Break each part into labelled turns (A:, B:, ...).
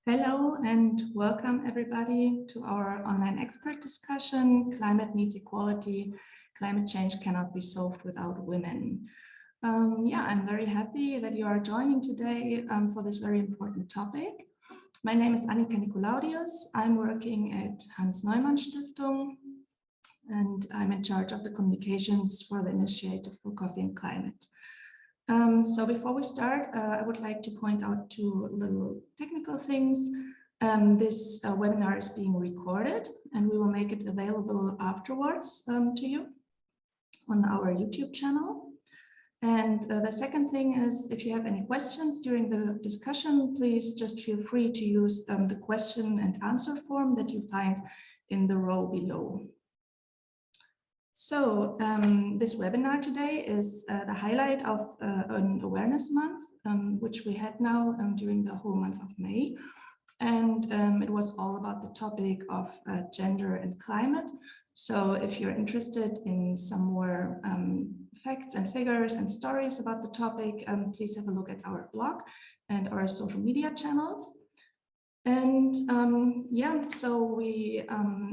A: Hello and welcome everybody to our online expert discussion, Climate Needs Equality, Climate Change Cannot Be Solved Without Women. I'm very happy that you are joining today for this very important topic. My name is Annika Nikolaudius. I'm working at Hans Neumann Stiftung and I'm in charge of the communications for the initiative for Coffee and Climate. So before we start, I would like to point out two little technical things. This webinar is being recorded and we will make it available afterwards to you on our YouTube channel. And the second thing is, if you have any questions during the discussion, please just feel free to use the question and answer form that you find in the row below. So this webinar today is the highlight of an awareness month, which we had now during the whole month of May. And it was all about the topic of gender and climate. So if you're interested in some more facts and figures and stories about the topic, please have a look at our blog and our social media channels. And so we,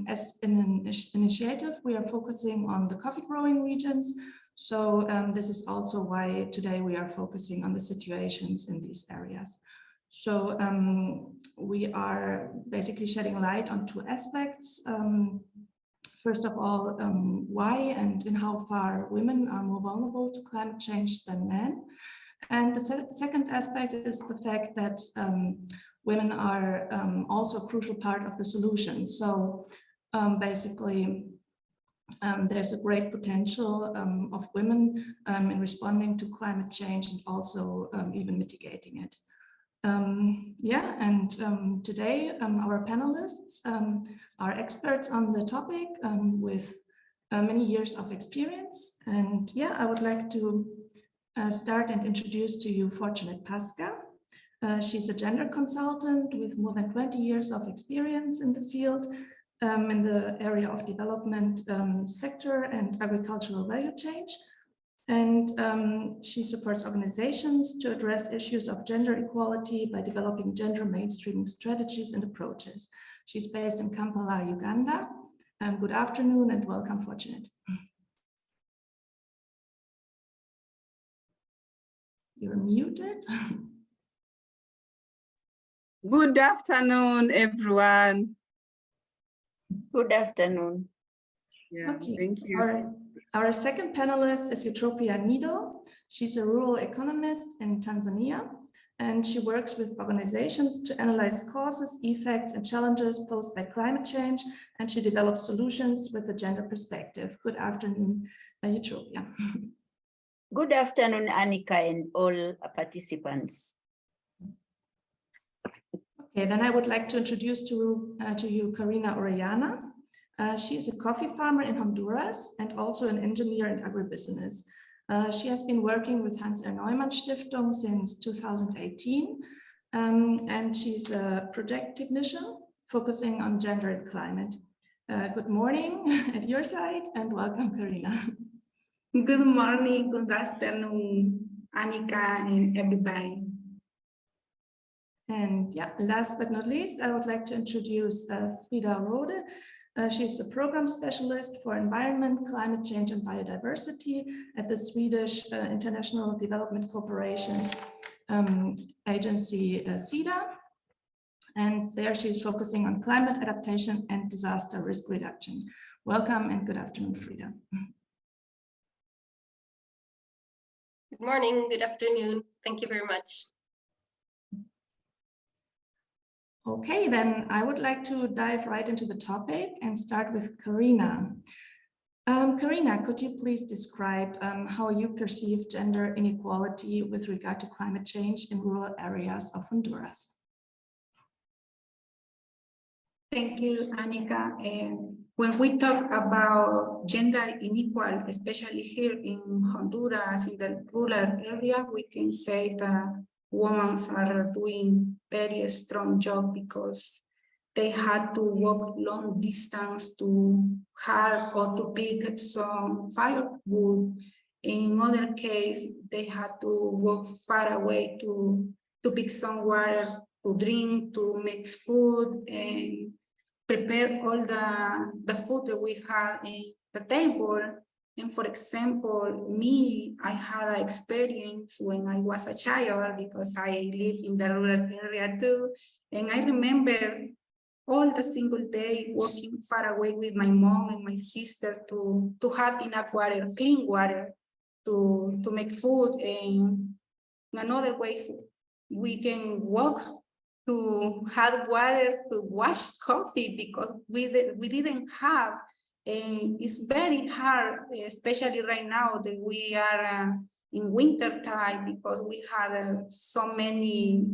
A: as an initiative, we are focusing on the coffee growing regions. So this is also why today we are focusing on the situations in these areas. So we are basically shedding light on two aspects. First of all, why and in how far women are more vulnerable to climate change than men. And the second aspect is the fact that women are also a crucial part of the solution. So basically, there's a great potential of women in responding to climate change and also even mitigating it. Today our panelists are experts on the topic with many years of experience. And I would like to start and introduce to you Fortunate Pasca. She's a gender consultant with more than 20 years of experience in the field in the area of development sector and agricultural value change. And she supports organizations to address issues of gender equality by developing gender mainstreaming strategies and approaches. She's based in Kampala, Uganda. Good afternoon and welcome, Fortunate. You're muted.
B: Good afternoon, everyone.
C: Good afternoon.
B: Yeah,
A: okay.
B: Thank you.
A: Our second panelist is Eutropia Nido. She's a rural economist in Tanzania, and she works with organizations to analyze causes, effects, and challenges posed by climate change, and she develops solutions with a gender perspective. Good afternoon, Eutropia.
C: Good afternoon, Annika, and all participants.
A: Okay, then I would like to introduce to you Karina Orellana. She is a coffee farmer in Honduras and also an engineer in agribusiness. She has been working with Hans Neumann Stiftung since 2018, and she's a project technician focusing on gender and climate. Good morning at your side and welcome, Karina.
D: Good morning, good afternoon, Annika and everybody.
A: And last but not least, I would like to introduce Frida Rode. She's a program specialist for environment, climate change, and biodiversity at the Swedish International Development Corporation agency, SIDA. And there she's focusing on climate adaptation and disaster risk reduction. Welcome and good afternoon, Frida.
E: Good morning, good afternoon. Thank you very much.
A: Okay, then I would like to dive right into the topic and start with Karina. Karina, could you please describe how you perceive gender inequality with regard to climate change in rural areas of Honduras?
D: Thank you, Annika. When we talk about gender inequality, especially here in Honduras, in the rural area, we can say that women are doing very strong job because they had to walk long distance to have or to pick some firewood. In other case, they had to walk far away to pick some water drink, to make food, and prepare all the food that we had in the table. And for example, me, I had an experience when I was a child because I live in the rural area too. And I remember all the single day walking far away with my mom and my sister to have enough water, clean water, to make food. And in another way, we can walk to have water to wash coffee because we didn't have. And it's very hard, especially right now that we are in winter time, because we had so many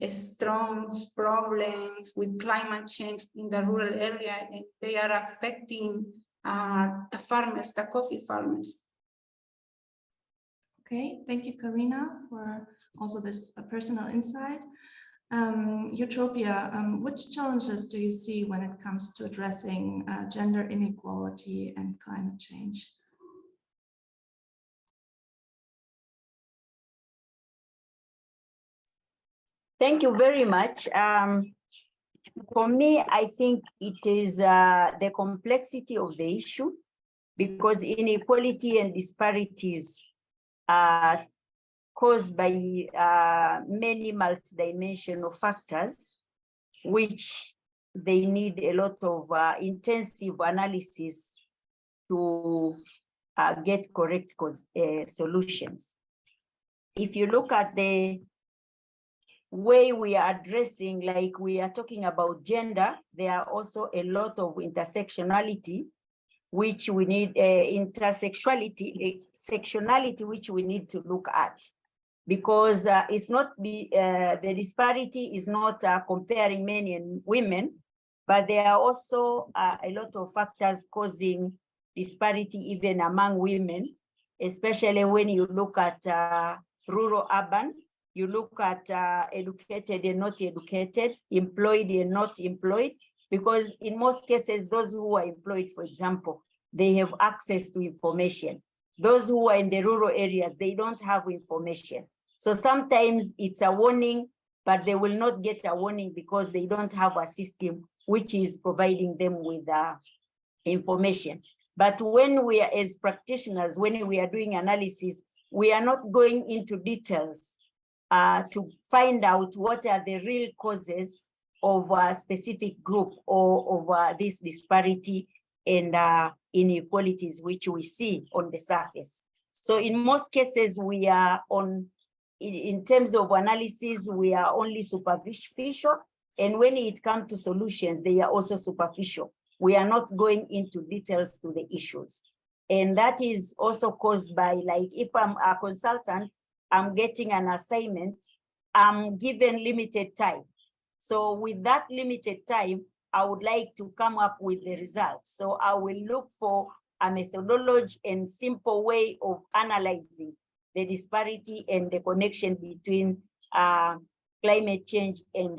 D: strong problems with climate change in the rural area, and they are affecting the farmers, the coffee farmers.
A: Okay, thank you, Karina, for also this personal insight. Utopia, which challenges do you see when it comes to addressing gender inequality and climate change?
C: Thank you very much. For me, I think it is the complexity of the issue, because inequality and disparities are caused by many multidimensional factors, which they need a lot of intensive analysis to get correct solutions. If you look at the way we are addressing, like we are talking about gender, there are also a lot of intersectionality, which we need sectionality, which we need to look at, because it's not the disparity is not comparing men and women, but there are also a lot of factors causing disparity even among women, especially when you look at rural urban, you look at educated and not educated, employed and not employed, because in most cases, those who are employed, for example, they have access to information. Those who are in the rural areas, they don't have information. So sometimes it's a warning, but they will not get a warning because they don't have a system which is providing them with information. But when we are, as practitioners, when we are doing analysis, we are not going into details to find out what are the real causes of a specific group or of this disparity and inequalities which we see on the surface. So in most cases, we are on, in terms of analysis, we are only superficial. And when it comes to solutions, they are also superficial. We are not going into details to the issues. And that is also caused by, like, if I'm a consultant, I'm getting an assignment, I'm given limited time. So with that limited time, I would like to come up with the results. So I will look for a methodology and simple way of analyzing the disparity and the connection between climate change and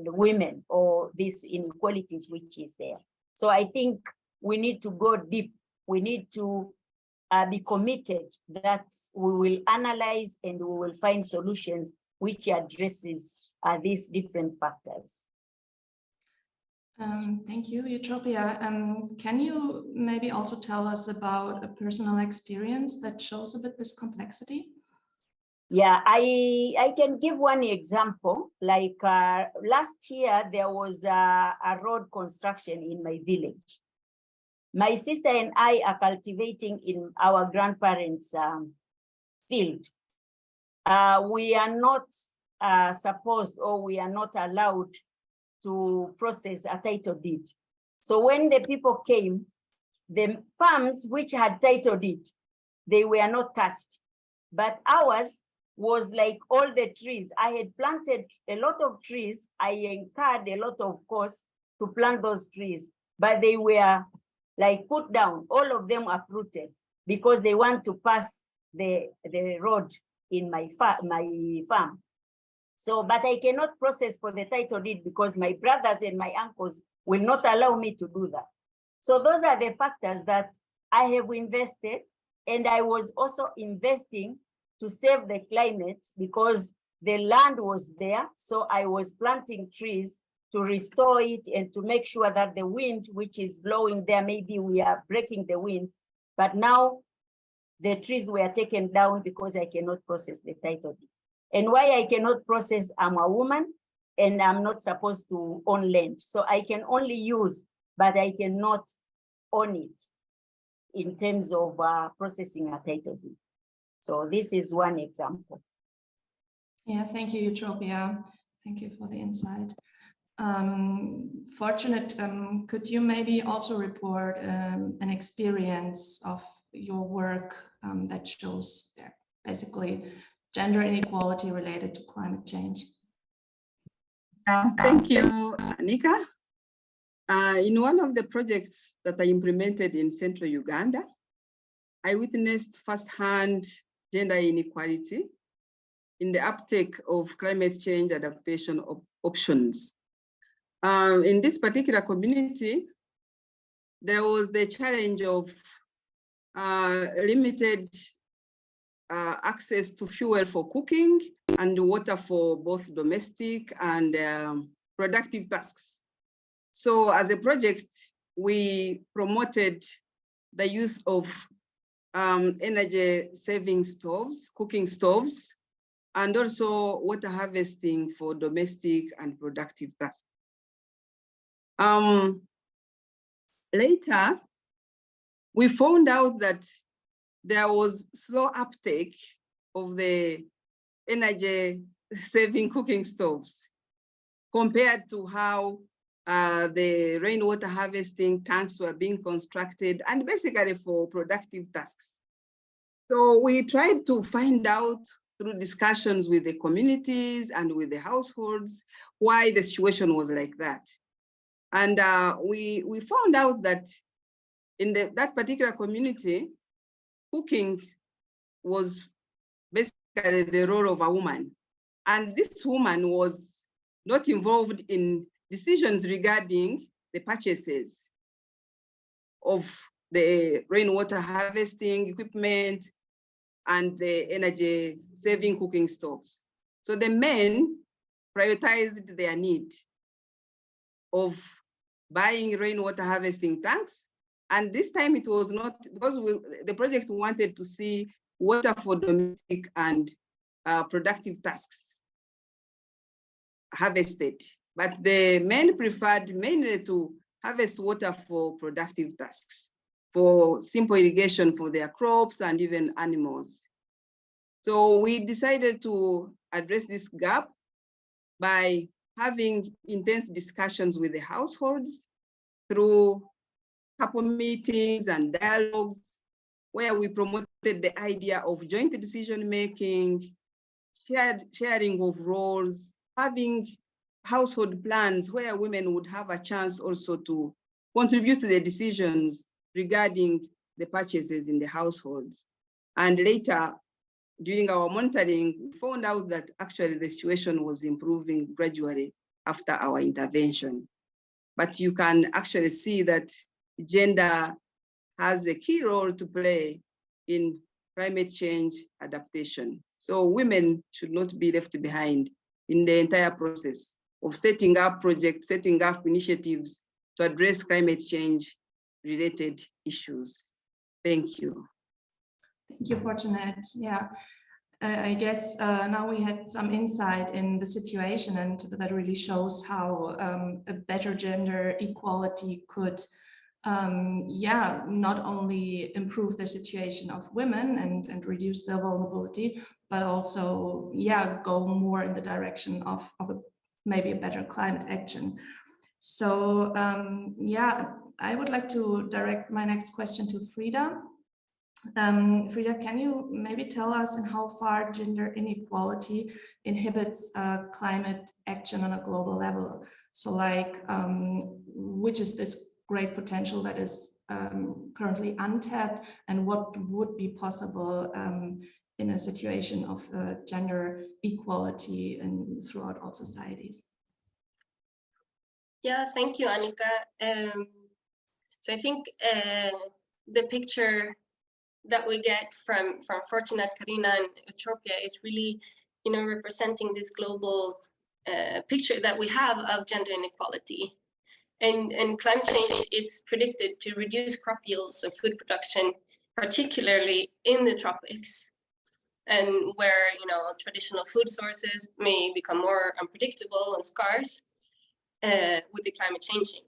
C: women, or these inequalities which is there. So I think we need to go deep. We need to be committed that we will analyze and we will find solutions which addresses these different factors.
A: Thank you, Utopia. Can you maybe also tell us about a personal experience that shows a bit this complexity?
C: Yeah, I can give one example. Like last year, there was a road construction in my village. My sister and I are cultivating in our grandparents' field. We are not supposed, or we are not allowed to process a title deed. So when the people came, the farms which had title deed, they were not touched. But ours was like all the trees. I had planted a lot of trees. I incurred a lot of costs to plant those trees, but they were like put down. All of them uprooted because they want to pass the road in my farm. So, but I cannot process for the title deed because my brothers and my uncles will not allow me to do that. So those are the factors that I have invested, and I was also investing to save the climate, because the land was there, so I was planting trees to restore it and to make sure that the wind which is blowing there, maybe we are breaking the wind, but now the trees were taken down because I cannot process the title deed. And why I cannot process, I'm a woman and I'm not supposed to own land. So I can only use, but I cannot own it in terms of processing a title deed. So this is one example.
A: Yeah, thank you, Eutropia. Thank you for the insight. Fortunate, could you maybe also report an experience of your work that shows basically gender inequality related to climate change?
B: Thank you, Anika. In one of the projects that I implemented in central Uganda, I witnessed firsthand gender inequality in the uptake of climate change adaptation options. In this particular community, there was the challenge of limited access to fuel for cooking and water for both domestic and productive tasks. So as a project, we promoted the use of energy saving stoves, cooking stoves, and also water harvesting for domestic and productive tasks. Later, we found out that there was slow uptake of the energy saving cooking stoves compared to how the rainwater harvesting tanks were being constructed and basically for productive tasks. So we tried to find out through discussions with the communities and with the households why the situation was like that. And we found out that in that particular community, cooking was basically the role of a woman. And this woman was not involved in decisions regarding the purchases of the rainwater harvesting equipment and the energy saving cooking stoves. So the men prioritized their need of buying rainwater harvesting tanks. And this time it was not, because the project wanted to see water for domestic and productive tasks harvested. But the men preferred mainly to harvest water for productive tasks, for simple irrigation for their crops and even animals. So we decided to address this gap by having intense discussions with the households through couple meetings and dialogues, where we promoted the idea of joint decision-making, sharing of roles, having household plans where women would have a chance also to contribute to the decisions regarding the purchases in the households. And later, during our monitoring, we found out that actually the situation was improving gradually after our intervention. But you can actually see that gender has a key role to play in climate change adaptation. So women should not be left behind in the entire process of setting up projects, setting up initiatives to address climate change related issues. Thank you.
A: Thank you, Fortunate. Yeah, I guess now we had some insight in the situation, and that really shows how a better gender equality could not only improve the situation of women and reduce their vulnerability, but also, go more in the direction of maybe a better climate action. So, I would like to direct my next question to Frida. Frida, can you maybe tell us in how far gender inequality inhibits climate action on a global level? So like, which is this great potential that is currently untapped, and what would be possible in a situation of gender equality throughout all societies?
E: Yeah, thank you, Annika. So I think the picture that we get from Fortunate, Karina, and Eutropia is really representing this global picture that we have of gender inequality. And climate change is predicted to reduce crop yields and food production, particularly in the tropics, and where traditional food sources may become more unpredictable and scarce with the climate changing.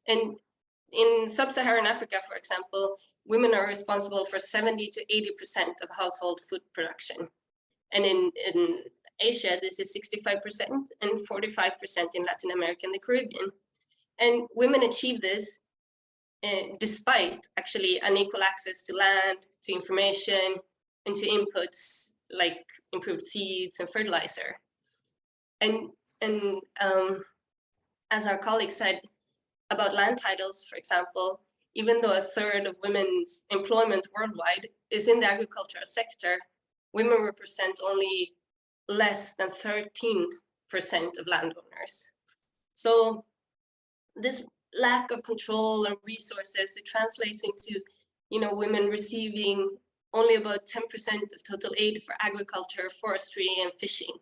E: And in sub-Saharan Africa, for example, women are responsible for 70 to 80% of household food production. And in Asia, this is 65% and 45% in Latin America and the Caribbean. And women achieve this despite actually unequal access to land, to information, and to inputs like improved seeds and fertilizer. And as our colleague said about land titles, for example, even though a third of women's employment worldwide is in the agricultural sector, women represent only less than 13% of landowners. So this lack of control and resources, it translates into, women receiving only about 10% of total aid for agriculture, forestry, and fishing.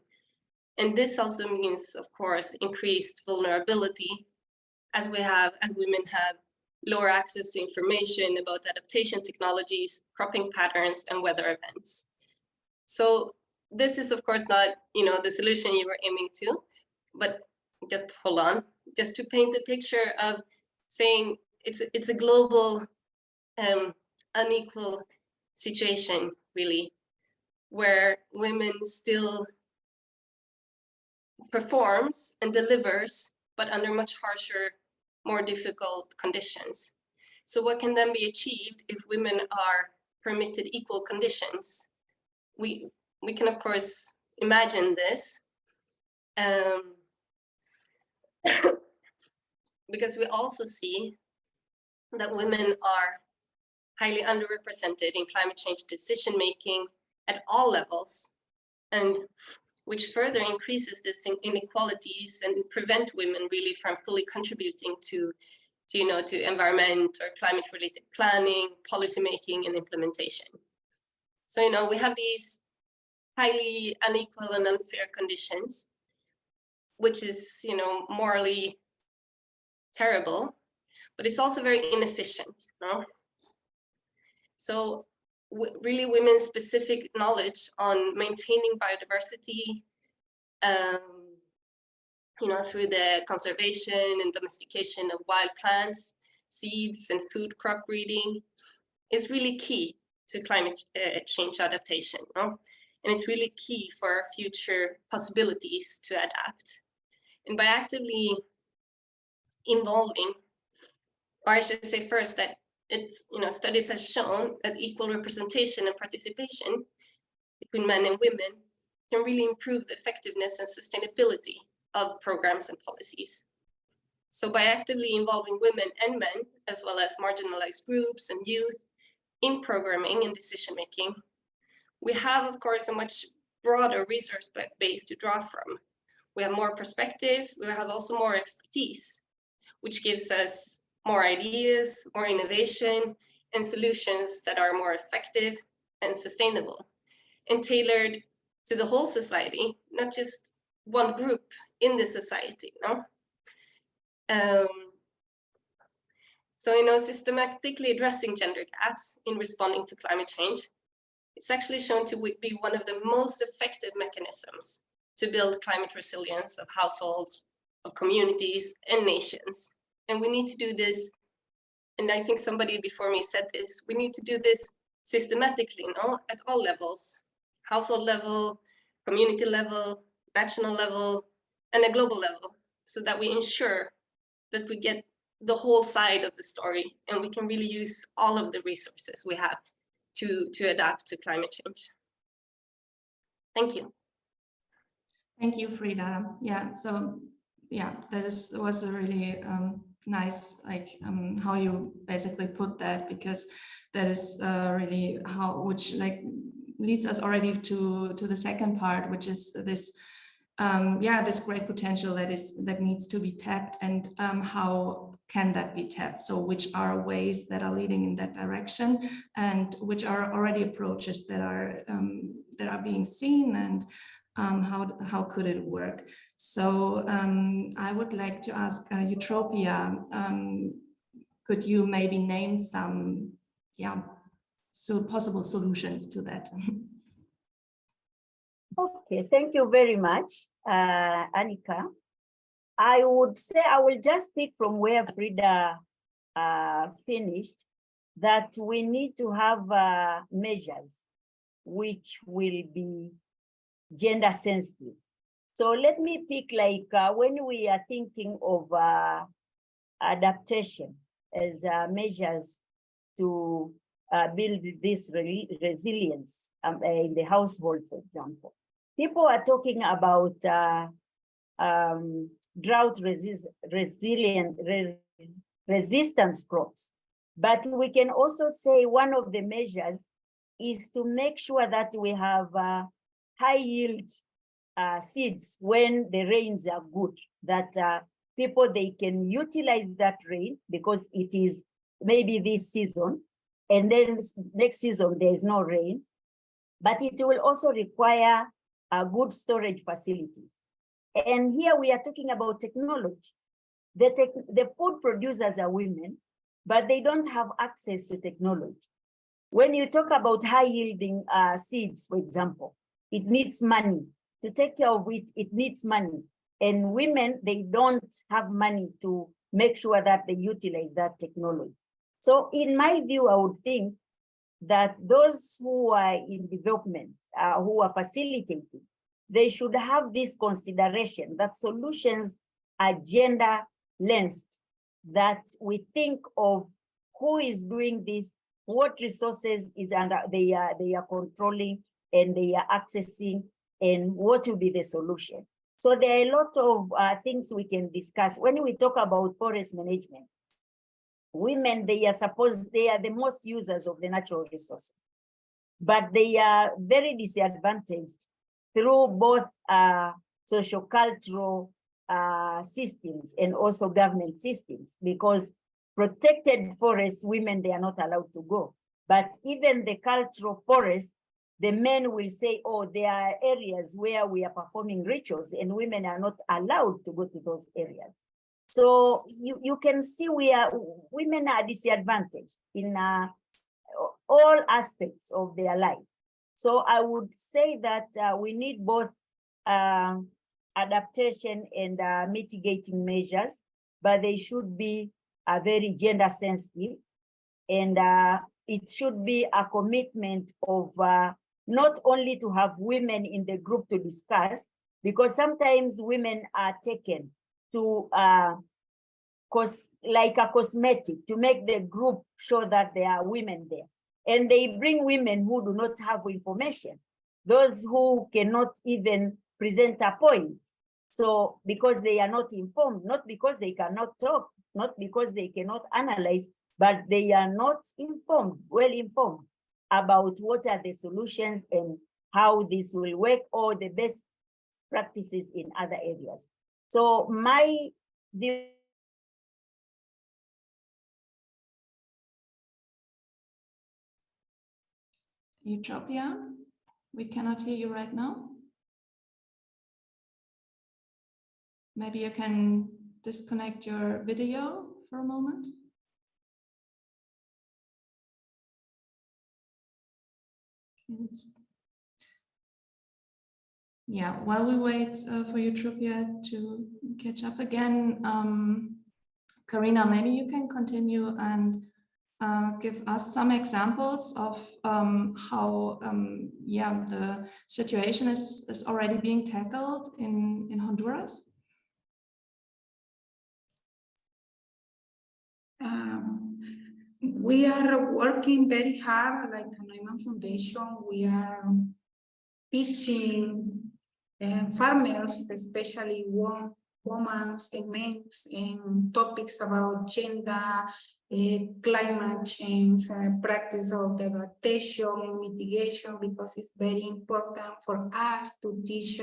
E: And this also means, of course, increased vulnerability as women have lower access to information about adaptation technologies, cropping patterns, and weather events. So this is, of course, not, the solution you were aiming to, but just hold on, just to paint the picture of saying it's a global unequal situation, really, where women still performs and delivers, but under much harsher, more difficult conditions. So what can then be achieved if women are permitted equal conditions? We can, of course, imagine this, because we also see that women are highly underrepresented in climate change decision-making at all levels, and which further increases this inequalities and prevent women really from fully contributing to environment or climate-related planning, policymaking, and implementation. So, we have these highly unequal and unfair conditions, which is, morally terrible, but it's also very inefficient, no? So really women's specific knowledge on maintaining biodiversity, through the conservation and domestication of wild plants, seeds, and food crop breeding is really key to climate change adaptation, no? And it's really key for our future possibilities to adapt. And by actively involving, or I should say first that it's, studies have shown that equal representation and participation between men and women can really improve the effectiveness and sustainability of programs and policies. So by actively involving women and men, as well as marginalized groups and youth in programming and decision-making, we have, of course, a much broader resource base to draw from. We have more perspectives, we have also more expertise, which gives us more ideas, more innovation, and solutions that are more effective and sustainable, and tailored to the whole society, not just one group in the society, no? So, systematically addressing gender gaps in responding to climate change, it's actually shown to be one of the most effective mechanisms to build climate resilience of households, of communities, and nations. And we need to do this, and I think somebody before me said this, we need to do this systematically, no? At all levels, household level, community level, national level, and a global level, so that we ensure that we get the whole side of the story and we can really use all of the resources we have to adapt to climate change. Thank you.
A: Thank you, Frida. Yeah, so yeah, was a really nice, how you basically put that, because that is really which leads us already to the second part, which is this this great potential that needs to be tapped, and how can that be tapped? So which are ways that are leading in that direction, and which are already approaches that are being seen, and how could it work? So I would like to ask Utopia, could you maybe name some possible solutions to that?
C: Okay, thank you very much, Annika. I would say I will just speak from where Frida finished, that we need to have measures which will be gender sensitive. So let me pick, like when we are thinking of adaptation as measures to build this resilience in the household, for example. People are talking about drought resistance crops. But we can also say one of the measures is to make sure that we have high yield seeds when the rains are good, that people, they can utilize that rain because it is maybe this season, and then next season there is no rain, but it will also require good storage facilities. And here we are talking about technology. The food producers are women, but they don't have access to technology. When you talk about high yielding seeds, for example, it needs money. To take care of it, it needs money. And women, they don't have money to make sure that they utilize that technology. So in my view, I would think that those who are in development, who are facilitating, they should have this consideration that solutions are gender lensed, that we think of who is doing this, what resources is under they are controlling and they are accessing, and what will be the solution. So there are a lot of things we can discuss. When we talk about forest management, women, they are the most users of the natural resources, but they are very disadvantaged through both social-cultural systems and also government systems, because protected forests, women, they are not allowed to go. But even the cultural forests, the men will say, oh, there are areas where we are performing rituals and women are not allowed to go to those areas. So you can see women are disadvantaged in all aspects of their life. So I would say that we need both adaptation and mitigating measures, but they should be very gender sensitive, and it should be a commitment of not only to have women in the group to discuss, because sometimes women are taken to like a cosmetic to make the group show that there are women there. And they bring women who do not have information, those who cannot even present a point. So because they are not informed, not because they cannot talk, not because they cannot analyze, but they are not informed, well informed about what are the solutions and how this will work, or the best practices in other areas. So my view.
A: Utopia, we cannot hear you right now. Maybe you can disconnect your video for a moment. Yeah, while we wait for Utopia to catch up again, Karina, maybe you can continue and give us some examples of how the situation is already being tackled in Honduras.
D: We are working very hard, like a Neumann Foundation. We are teaching farmers, especially women and men, in topics about gender, climate change, practice of adaptation and mitigation, because it's very important for us to teach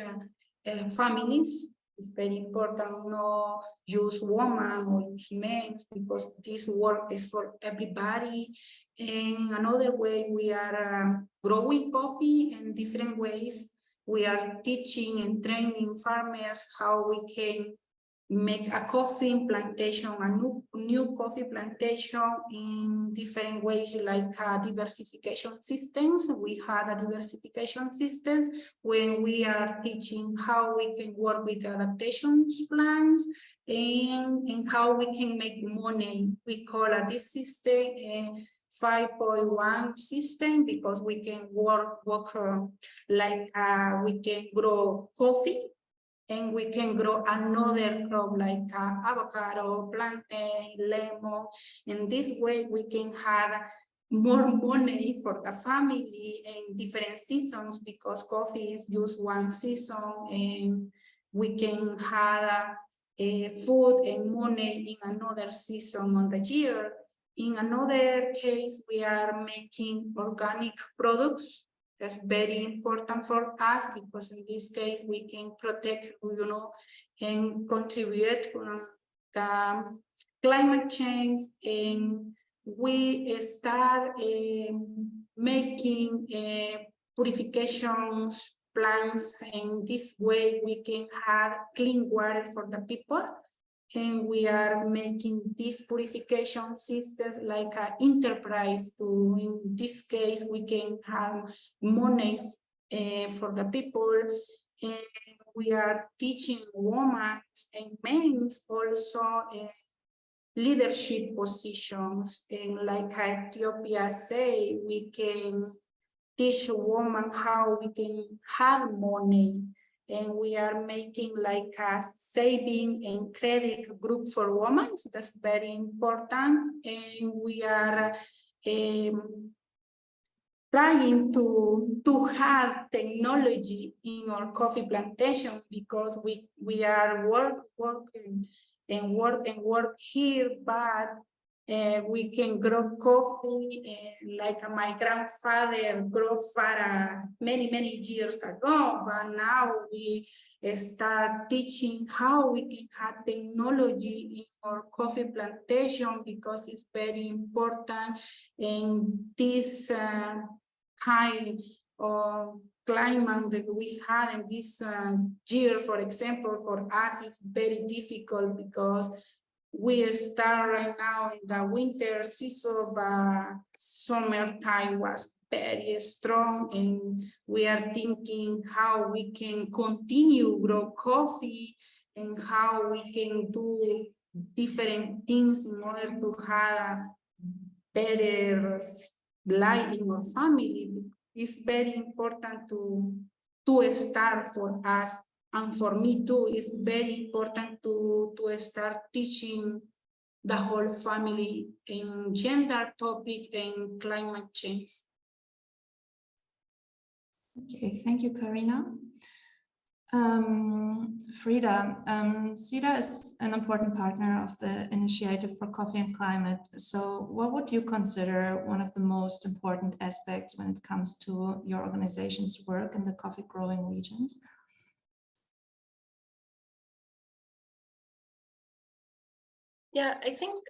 D: families It's very important not use women or use men, because this work is for everybody. And another way, we are growing coffee in different ways. We are teaching and training farmers how we can make a coffee plantation, a new coffee plantation in different ways, like diversification systems. We had a diversification systems when we are teaching how we can work with adaptation plans and how we can make money. We call this system a 5.1 system, because we can work like we can grow coffee, and we can grow another crop like avocado, plantain, lemon. In this way, we can have more money for the family in different seasons, because coffee is just one season, and we can have food and money in another season on the year. In another case, we are making organic products. That's very important for us, because in this case we can protect, and contribute to the climate change. And we start making purifications plants, and this way we can have clean water for the people. And we are making these purification systems like an enterprise. To, in this case, we can have money for the people. And we are teaching women and men also leadership positions. And like Ethiopia say, we can teach women how we can have money. And we are making like a saving and credit group for women. So that's very important. And we are trying to have technology in our coffee plantation, because we are working here, but we can grow coffee like my grandfather grew for many years ago. But now we start teaching how we can have technology in our coffee plantation, because it's very important in this kind of climate that we had in this year. For example, for us, it's very difficult, because we start right now in the winter season, but summertime was very strong, and we are thinking how we can continue grow coffee and how we can do different things in order to have better life in our family. It's very important to start for us. And for me too, it's very important to start teaching the whole family in gender topic and climate change.
A: Okay, thank you, Karina. Frida, CEDA is an important partner of the Initiative for Coffee and Climate. So what would you consider one of the most important aspects when it comes to your organization's work in the coffee growing regions?
E: Yeah, I think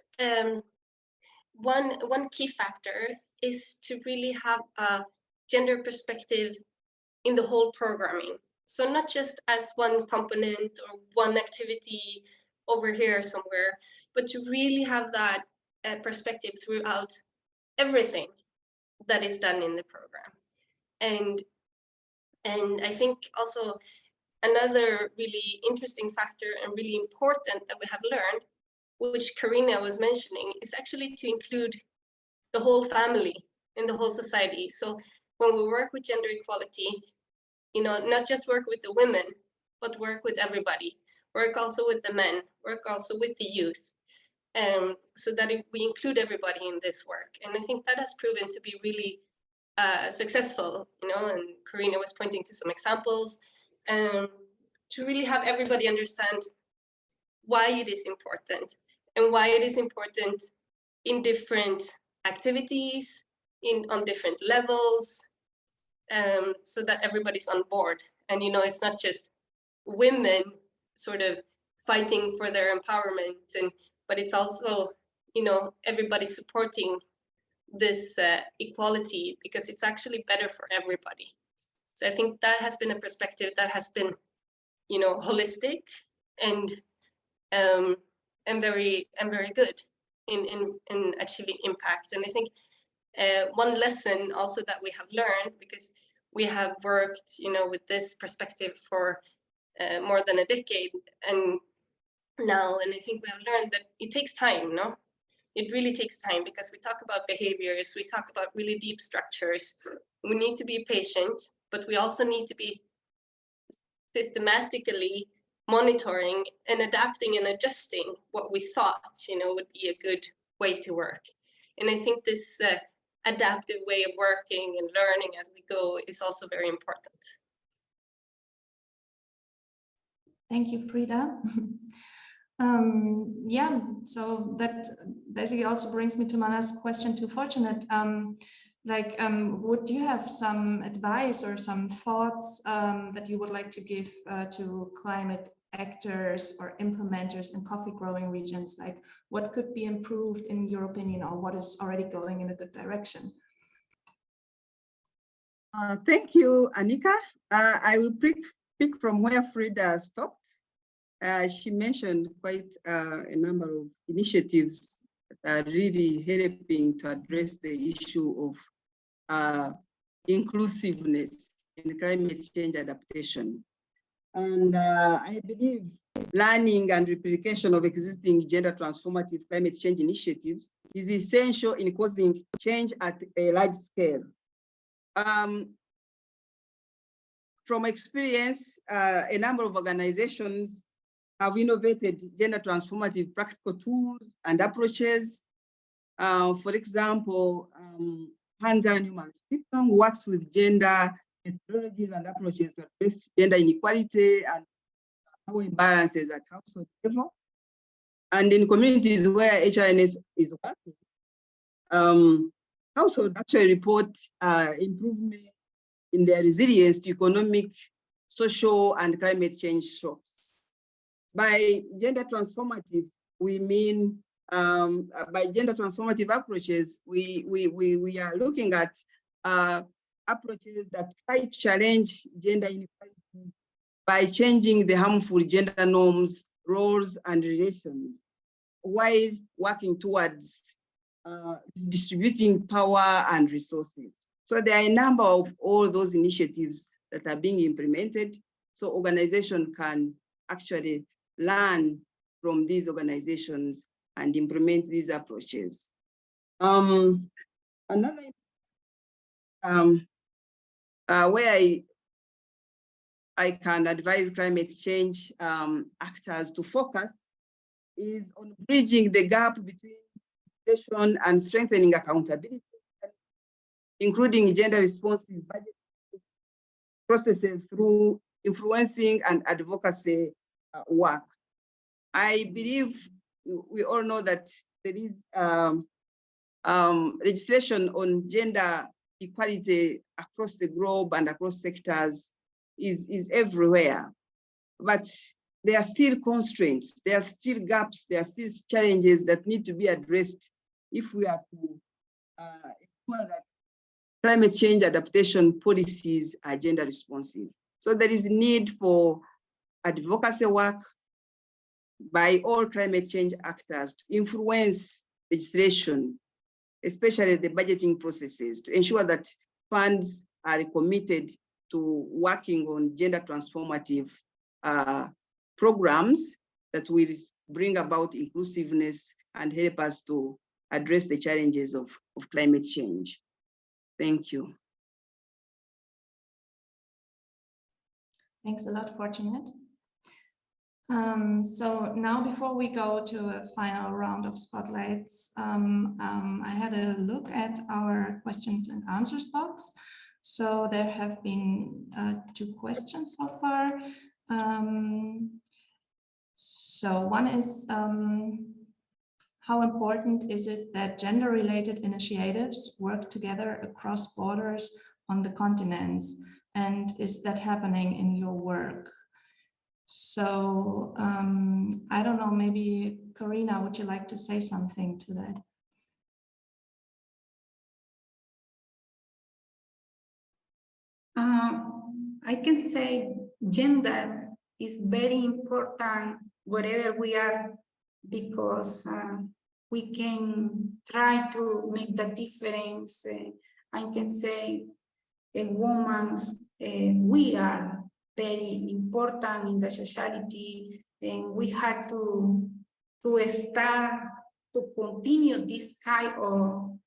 E: one key factor is to really have a gender perspective in the whole programming. So not just as one component or one activity over here somewhere, but to really have that perspective throughout everything that is done in the program. And I think also another really interesting factor and really important that we have learned, which Karina was mentioning, is actually to include the whole family and the whole society. So when we work with gender equality, not just work with the women, but work with everybody, work also with the men, work also with the youth, so that we include everybody in this work. And I think that has proven to be really successful, and Karina was pointing to some examples, to really have everybody understand why it is important and why it is important in different activities, on different levels, so that everybody's on board. And it's not just women sort of fighting for their empowerment, but it's also, you know, everybody supporting this equality, because it's actually better for everybody. So I think that has been a perspective that has been, you know, holistic and very good in achieving impact. And I think one lesson also that we have learned, because we have worked, you know, with this perspective for more than a decade and now, and I think we have learned that it takes time, no? It really takes time, because we talk about behaviors, we talk about really deep structures. We need to be patient, but we also need to be systematically monitoring and adapting and adjusting what we thought, you know, would be a good way to work. And I think this adaptive way of working and learning as we go is also very important.
A: Thank you, Frida. Yeah, so that basically also brings me to my last question to Fortunate. Would you have some advice or some thoughts that you would like to give to climate actors or implementers in coffee growing regions? Like, what could be improved in your opinion, or what is already going in a good direction?
B: Thank you, Annika. I will pick from where Frida stopped. She mentioned quite a number of initiatives that are really helping to address the issue of inclusiveness in climate change adaptation. And I believe learning and replication of existing gender transformative climate change initiatives is essential in causing change at a large scale. From experience, a number of organizations have innovated gender transformative practical tools and approaches. For example, Hands-on Human System works with gender methodologies and approaches to address gender inequality and power imbalances at household level. And in communities where HRNS is working, households actually report improvement in their resilience to economic, social, and climate change shocks. By gender transformative, we mean by gender transformative approaches, we are looking at approaches that try to challenge gender inequalities by changing the harmful gender norms, roles, and relations, while working towards distributing power and resources. So there are a number of all those initiatives that are being implemented, so organizations can actually learn from these organizations and implement these approaches. Another where I can advise climate change actors to focus is on bridging the gap between education and strengthening accountability, including gender responsive budget processes through influencing and advocacy work. I believe we all know that there is legislation on gender equality across the globe and across sectors is everywhere, but there are still constraints, there are still gaps, there are still challenges that need to be addressed if we are to ensure that climate change adaptation policies are gender responsive. So there is need for advocacy work by all climate change actors to influence legislation, especially the budgeting processes, to ensure that funds are committed to working on gender transformative programs that will bring about inclusiveness and help us to address the challenges of climate change. Thank you.
A: Thanks a lot, Fortunate. So now, before we go to a final round of spotlights, I had a look at our questions and answers box. So there have been 2 questions so far. So one is, how important is it that gender-related initiatives work together across borders on the continents? And is that happening in your work? So I don't know, maybe Karina, would you like to say something to that?
D: I can say gender is very important wherever we are, because we can try to make the difference. I can say a woman's, we are very important in the society, and we had to start to continue this kind of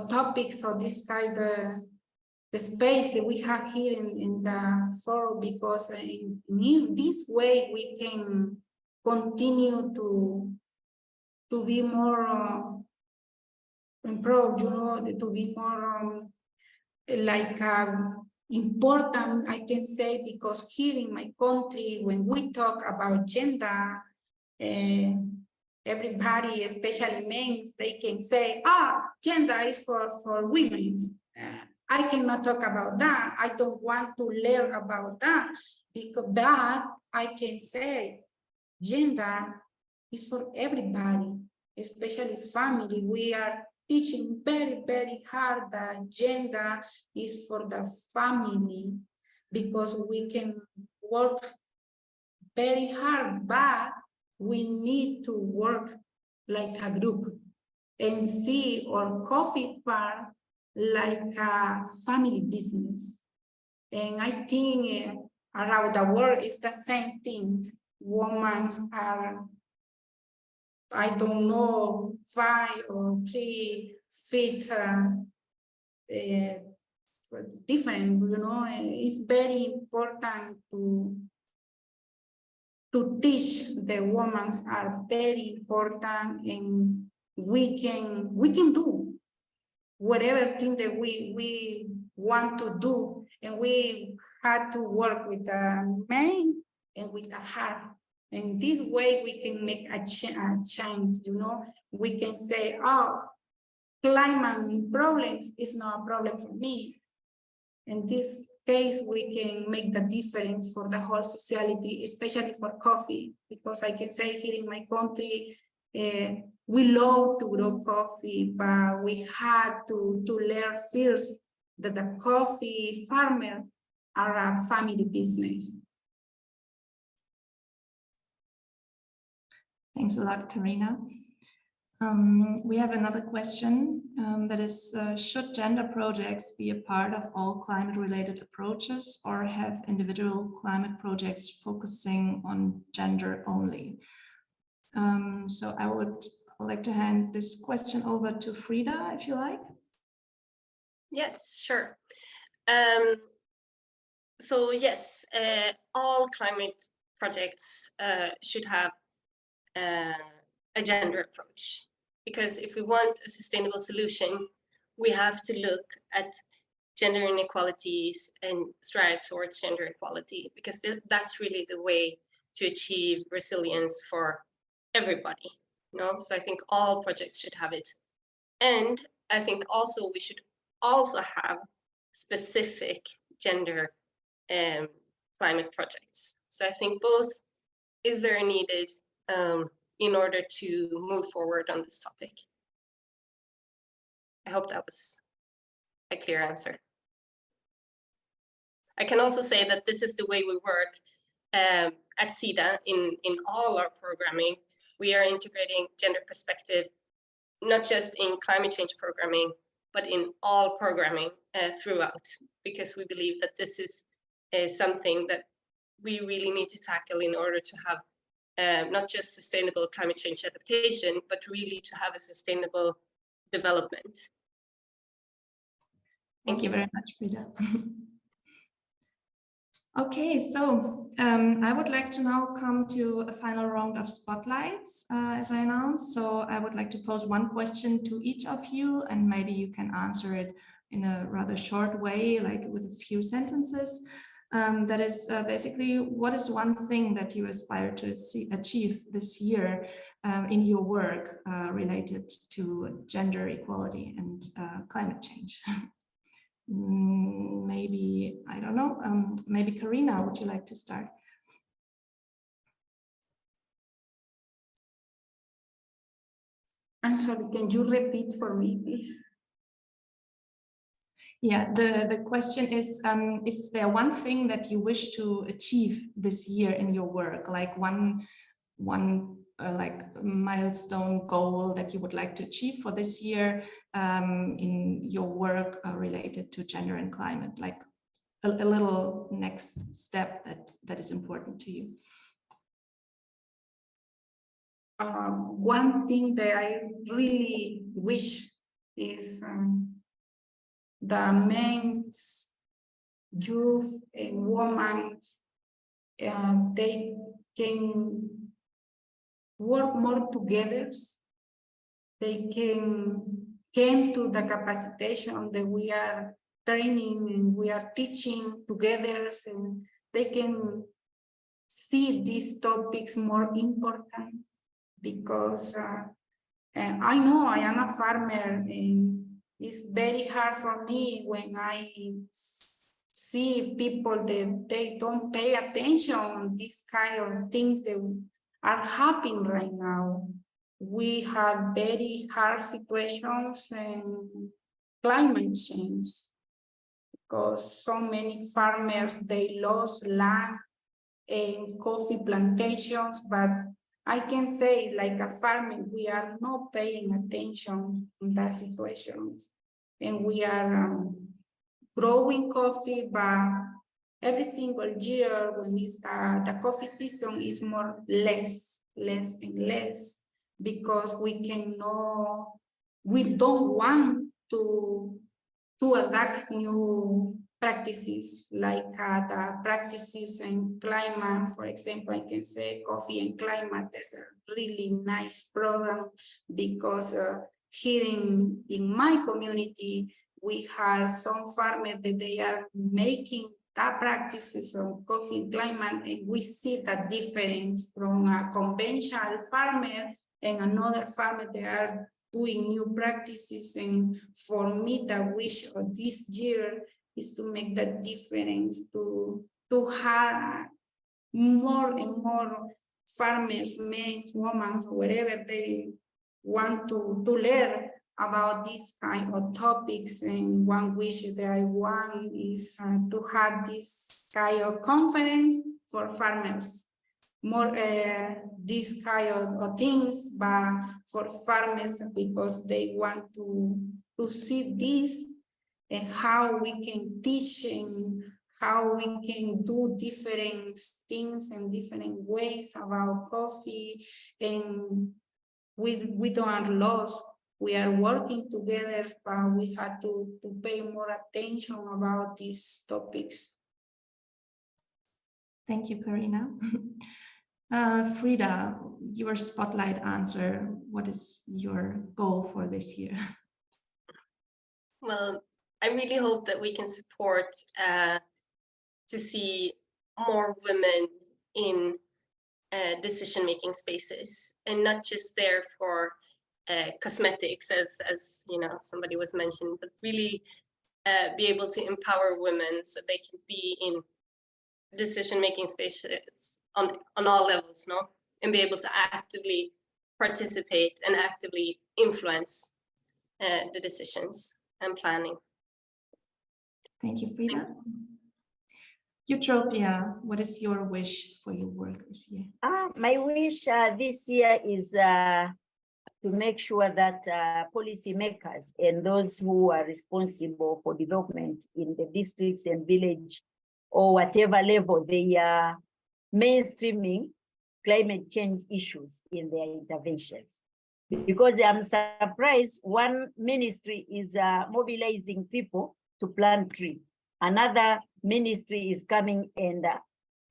D: topics, or this kind of the space that we have here in the forum, because in this way we can continue to be more improved, you know, to be more important, I can say, because here in my country, when we talk about gender, everybody, especially men, they can say, gender is for women. I cannot talk about that. I don't want to learn about that, because that I can say gender is for everybody, especially family. We are teaching very, very hard that gender is for the family, because we can work very hard, but we need to work like a group and see our coffee farm like a family business. And I think around the world it's the same thing. Women are, I don't know, 5 or 3 feet different, you know. It's very important to teach the women are very important, and we can do whatever thing that we want to do, and we had to work with the mind and with the heart. And this way we can make a change, you know. We can say, climate problems is not a problem for me. In this case, we can make the difference for the whole society, especially for coffee, because I can say here in my country, we love to grow coffee, but we had to learn first that the coffee farmers are a family business.
A: Thanks a lot, Karina. We have another question that is, should gender projects be a part of all climate-related approaches, or have individual climate projects focusing on gender only? So I would like to hand this question over to Frida, if you like.
E: Yes, sure. So yes, all climate projects should have a gender approach, because if we want a sustainable solution, we have to look at gender inequalities and strive towards gender equality, because that's really the way to achieve resilience for everybody. So I think all projects should have it. And I think also we should also have specific gender climate projects. So I think both is very needed in order to move forward on this topic. I hope that was a clear answer. I can also say that this is the way we work at CEDA in all our programming. We are integrating gender perspective, not just in climate change programming, but in all programming throughout, because we believe that this is something that we really need to tackle in order to have not just sustainable climate change adaptation, but really to have a sustainable development.
A: Thank you very much, Frida. Okay, so I would like to now come to a final round of spotlights, as I announced. So I would like to pose one question to each of you, and maybe you can answer it in a rather short way, like with a few sentences. That is basically, what is one thing that you aspire to achieve this year in your work related to gender equality and climate change? Maybe, I don't know, maybe Karina, would you like to start?
D: I'm sorry, can you repeat for me, please?
A: Yeah, the question is there one thing that you wish to achieve this year in your work, like one like milestone goal that you would like to achieve for this year in your work related to gender and climate, like a little next step that is important to you?
D: One thing that I really wish is the men's, youth, and women, they can work more together. They can to the capacitation that we are training and we are teaching together, and they can see these topics more important, because I know I am a farmer, and it's very hard for me when I see people that they don't pay attention on these kind of things that are happening right now. We have very hard situations and climate change, because so many farmers, they lost land and coffee plantations, but I can say, like a farmer, we are not paying attention in that situations, and we are growing coffee, but every single year when it's the coffee season is more less and less, because we don't want to adapt new practices, like the practices in climate. For example, I can say coffee&climate is a really nice program, because here in my community, we have some farmers that they are making the practices of coffee&climate, and we see the difference from a conventional farmer and another farmer that are doing new practices. And for me, the wish of this year is to make that difference, to have more and more farmers, men, women, whatever they want to learn about these kind of topics. And one wish that I want is to have this kind of conference for farmers, more this kind of things, but for farmers, because they want to see this and how we can teach and how we can do different things and different ways about coffee. And we don't lose. We are working together, but we have to pay more attention about these topics.
A: Thank you, Karina. Frida, your spotlight answer. What is your goal for this year?
E: Well, I really hope that we can support to see more women in decision-making spaces, and not just there for cosmetics, as you know, somebody was mentioned, but really be able to empower women so they can be in decision-making spaces on all levels, no? And be able to actively participate and actively influence the decisions and planning.
A: Thank you, Frida. Utopia, what is your wish for your work this year?
C: My wish this year is to make sure that policymakers and those who are responsible for development in the districts and village or whatever level, they are mainstreaming climate change issues in their interventions. Because I'm surprised one ministry is mobilizing people to plant trees. Another ministry is coming and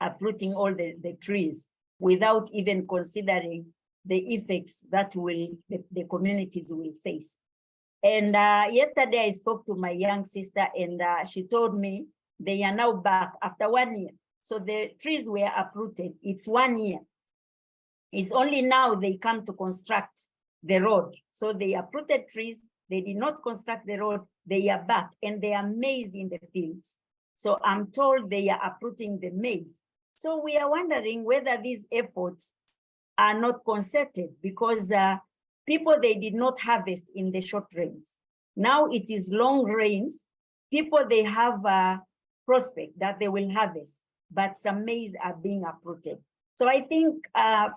C: uprooting all the trees without even considering the effects that the communities will face. And yesterday I spoke to my young sister, and she told me they are now back after 1 year. So the trees were uprooted. It's 1 year. It's only now they come to construct the road. So they uprooted trees. They did not construct the road. They are back, and they are maize in the fields. So I'm told they are uprooting the maize. So we are wondering whether these efforts are not concerted, because people, they did not harvest in the short rains. Now it is long rains. People, they have a prospect that they will harvest, but some maize are being uprooted. So I think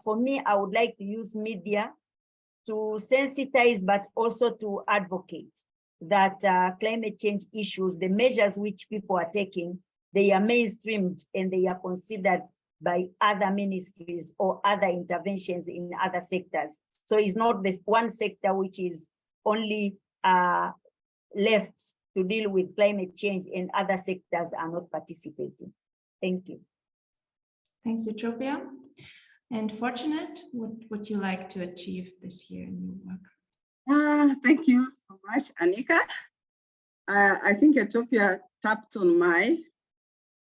C: for me, I would like to use media to sensitize, but also to advocate that climate change issues, the measures which people are taking, they are mainstreamed and they are considered by other ministries or other interventions in other sectors. So it's not this one sector which is only left to deal with climate change and other sectors are not participating. Thank you.
A: Thanks, Eutropia. And Fortunate, what would you like to achieve this year in your work?
B: Thank you so much, Anika. I think Eutropia tapped on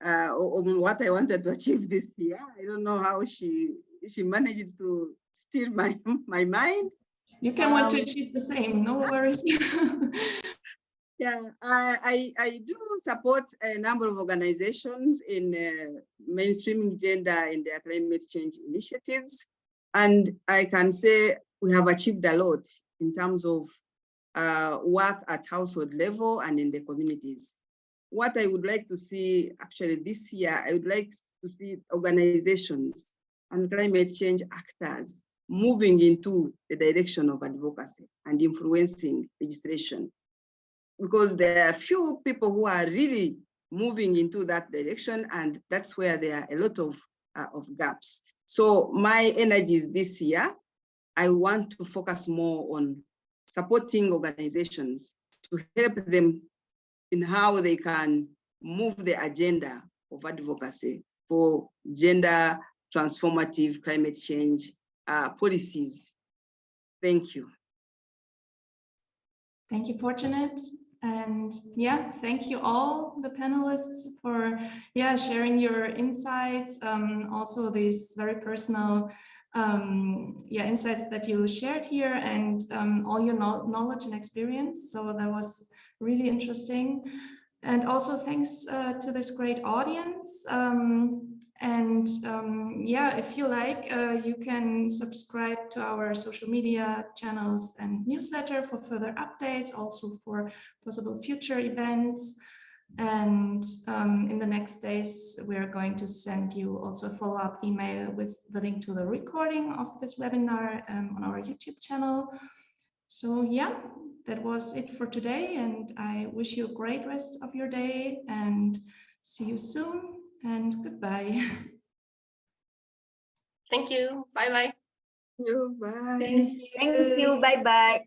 B: on what I wanted to achieve this year. I don't know how she managed to steal my mind.
A: You can want to achieve the same, no worries.
B: Yeah, I do support a number of organizations in mainstreaming gender in their climate change initiatives. And I can say we have achieved a lot in terms of work at household level and in the communities. What I would like to see actually this year, I would like to see organizations and climate change actors moving into the direction of advocacy and influencing legislation. Because there are few people who are really moving into that direction, and that's where there are a lot of gaps. So my energies this year, I want to focus more on supporting organizations to help them in how they can move the agenda of advocacy for gender transformative climate change policies. Thank you.
A: Thank you, Fortunate. And yeah, thank you all the panelists for sharing your insights, also these very personal insights that you shared here, and all your knowledge and experience. So that was really interesting. And also thanks to this great audience. If you like, you can subscribe to our social media channels and newsletter for further updates, also for possible future events. And in the next days, we're going to send you also a follow-up email with the link to the recording of this webinar on our YouTube channel. So yeah, that was it for today, and I wish you a great rest of your day and see you soon, and goodbye.
E: Thank you. Bye-bye.
B: Bye.
C: Thank you. Bye-bye.